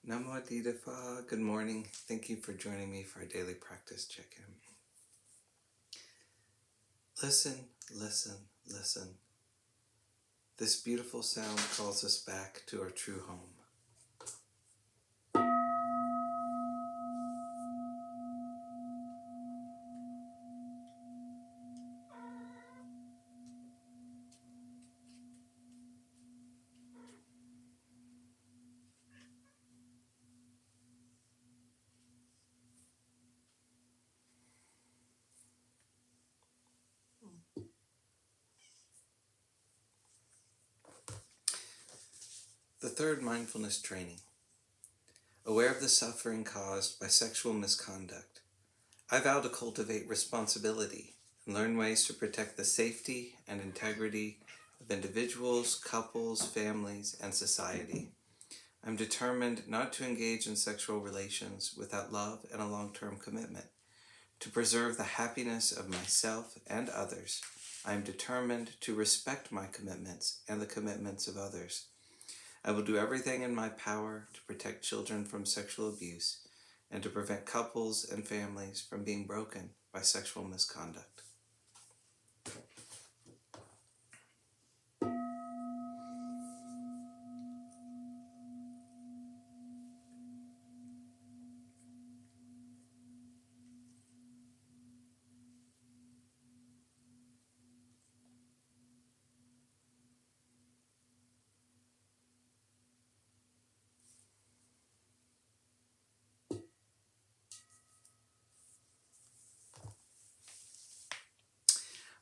Namo Adidafa, good morning. Thank you for joining me for our daily practice check-in. Listen, listen, listen. This beautiful sound calls us back to our true home. The third mindfulness training. Aware of the suffering caused by sexual misconduct, I vow to cultivate responsibility and learn ways to protect the safety and integrity of individuals, couples, families, and society. I'm determined not to engage in sexual relations without love and a long-term commitment. To preserve the happiness of myself and others, I am determined to respect my commitments and the commitments of others. I will do everything in my power to protect children from sexual abuse and to prevent couples and families from being broken by sexual misconduct.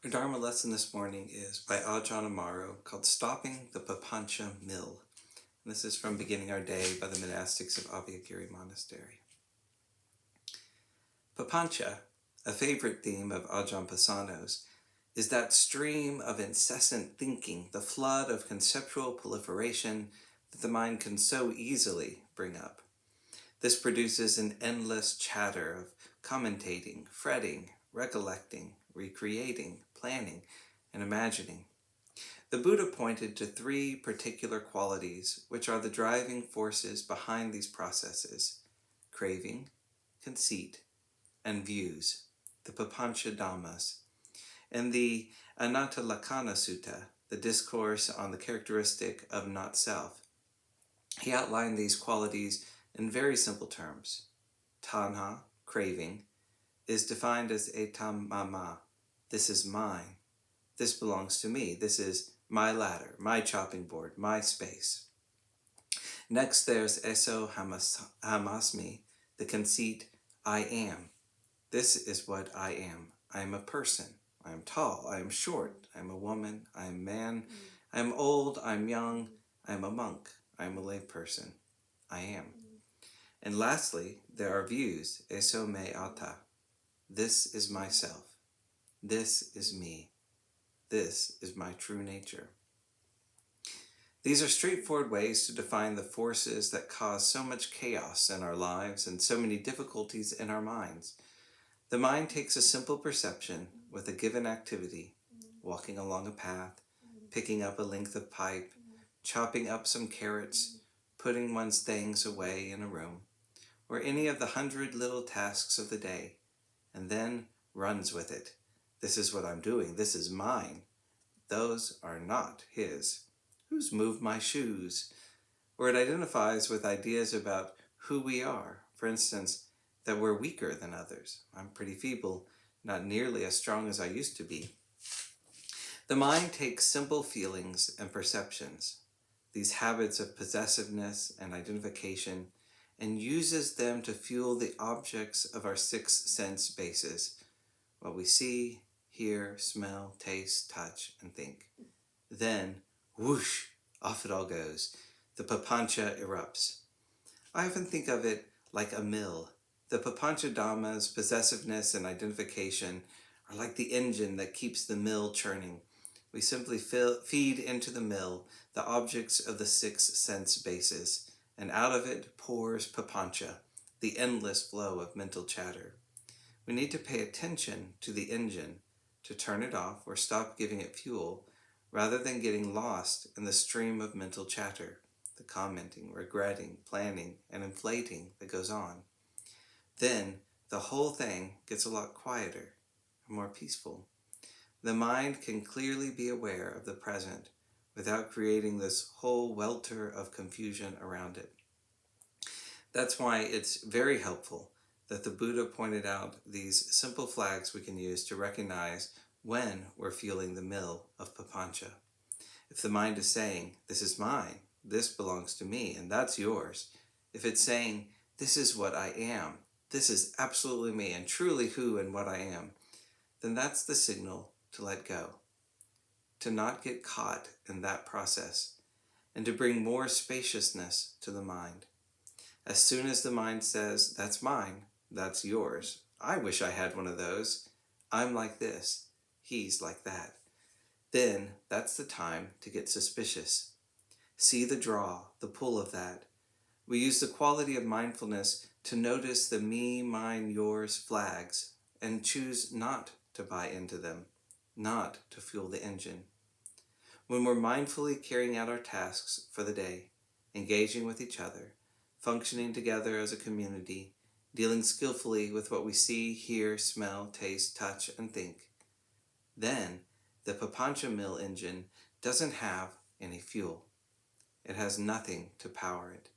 Our Dharma lesson this morning is by Ajahn Amaro called Stopping the Papancha Mill. And this is from Beginning Our Day by the monastics of Abhayagiri Monastery. Papancha, a favorite theme of Ajahn Pasano's, is that stream of incessant thinking, the flood of conceptual proliferation that the mind can so easily bring up. This produces an endless chatter of commentating, fretting, recollecting, recreating, planning, and imagining. The Buddha pointed to three particular qualities which are the driving forces behind these processes: craving, conceit, and views, the Papancha Dhammas. In the Anatalakkhana Sutta, the discourse on the characteristic of not-self, he outlined these qualities in very simple terms. Tanha, craving, is defined as etam mama. This is mine. This belongs to me. This is my ladder, my chopping board, my space. Next, there's eso hamasmi, the conceit, I am. This is what I am. I am a person. I am tall. I am short. I am a woman. I am a man. I am old. I am young. I am a monk. I am a lay person. I am. And lastly, there are views, eso me ata. This is myself. This is me. This is my true nature. These are straightforward ways to define the forces that cause so much chaos in our lives and so many difficulties in our minds. The mind takes a simple perception with a given activity, walking along a path, picking up a length of pipe, chopping up some carrots, putting one's things away in a room, or any of the 100 little tasks of the day, and then runs with it. This is what I'm doing. This is mine. Those are not his. Who's moved my shoes? Or it identifies with ideas about who we are. For instance, that we're weaker than others. I'm pretty feeble, not nearly as strong as I used to be. The mind takes simple feelings and perceptions, these habits of possessiveness and identification, and uses them to fuel the objects of our six sense bases, what we see, hear, smell, taste, touch, and think. Then, whoosh, off it all goes. The papancha erupts. I often think of it like a mill. The Papancha Dhammas, possessiveness and identification, are like the engine that keeps the mill churning. We simply feed into the mill the objects of the six sense bases, and out of it pours Papancha, the endless flow of mental chatter. We need to pay attention to the engine, to turn it off or stop giving it fuel, rather than getting lost in the stream of mental chatter. the commenting, regretting, planning, and inflating that goes on. Then the whole thing gets a lot quieter and more peaceful. The mind can clearly be aware of the present without creating this whole welter of confusion around it. That's why it's very helpful that the Buddha pointed out these simple flags we can use to recognize when we're feeling the mill of papancha. If the mind is saying, this is mine, this belongs to me, and that's yours. If it's saying, this is what I am, this is absolutely me, and truly who and what I am, then that's the signal to let go, to not get caught in that process, and to bring more spaciousness to the mind. As soon as the mind says, that's mine, that's yours, I wish I had one of those, I'm like this, he's like that, then that's the time to get suspicious. See the draw, the pull of that. We use the quality of mindfulness to notice the me, mine, yours flags and choose not to buy into them, not to fuel the engine. When we're mindfully carrying out our tasks for the day, engaging with each other, functioning together as a community, dealing skillfully with what we see, hear, smell, taste, touch, and think, then the papancha mill engine doesn't have any fuel. It has nothing to power it.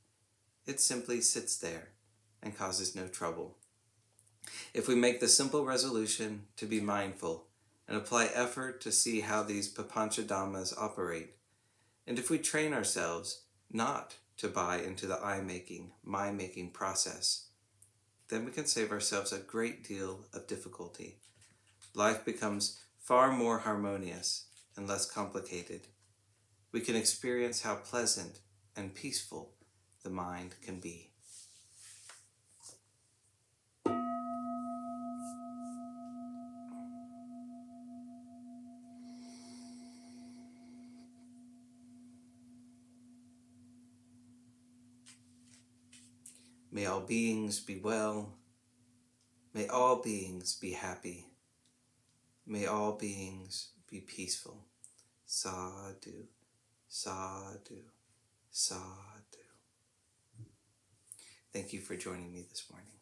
It simply sits there and causes no trouble. If we make the simple resolution to be mindful and apply effort to see how these papancha dhammas operate, and if we train ourselves not to buy into the I-making, my-making process, then we can save ourselves a great deal of difficulty. Life becomes far more harmonious and less complicated. We can experience how pleasant and peaceful the mind can be. May all beings be well. May all beings be happy. May all beings be peaceful. Sadhu, sadhu, sadhu. Thank you for joining me this morning.